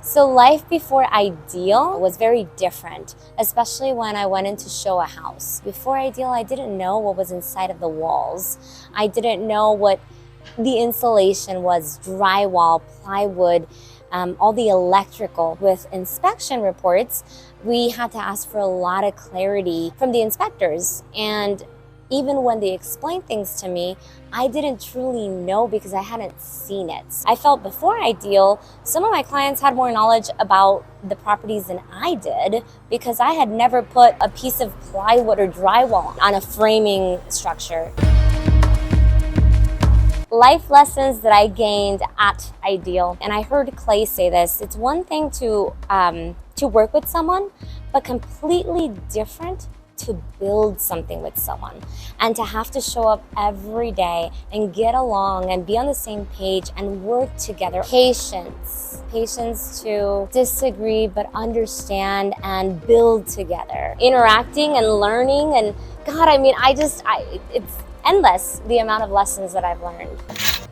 So life before Ideal was very different, especially when I went in to show a house. Before Ideal, I didn't know what was inside of the walls. I didn't know what the insulation was, drywall, plywood, all the electrical. With inspection reports, we had to ask for a lot of clarity from the inspectors. And even when they explained things to me, I didn't truly know because I hadn't seen it. I felt before Ideal, some of my clients had more knowledge about the properties than I did because I had never put a piece of plywood or drywall on a framing structure. Life lessons that I gained at Ideal, and I heard Clay say this, it's one thing to work with someone, but completely different to build something with someone and to have to show up every day and get along and be on the same page and work together. Patience to disagree but understand and build together. Interacting and learning, and God, I mean, it's endless the amount of lessons that I've learned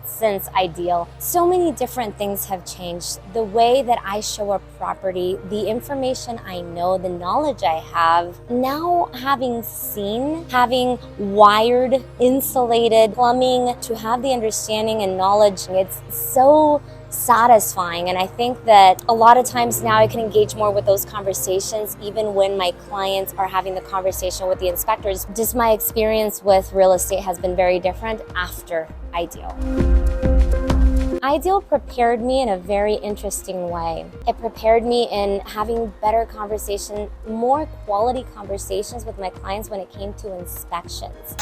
since Ideal. So many different things have changed. The way that I show a property, the information I know, the knowledge I have. Now having wired, insulated plumbing, to have the understanding and knowledge, it's so satisfying. And I think that a lot of times now I can engage more with those conversations even when my clients are having the conversation with the inspectors. Just my experience with real estate has been very different after Ideal. Ideal prepared me in a very interesting way. It prepared me in having better conversation, more quality conversations with my clients when it came to inspections.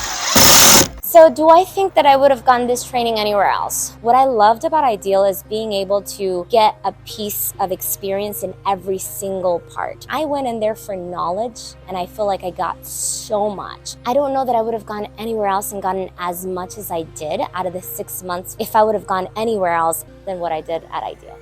So do I think that I would have gotten this training anywhere else? What I loved about Ideal is being able to get a piece of experience in every single part. I went in there for knowledge and I feel like I got so much. I don't know that I would have gone anywhere else and gotten as much as I did out of the 6 months if I would have gone anywhere else than what I did at Ideal.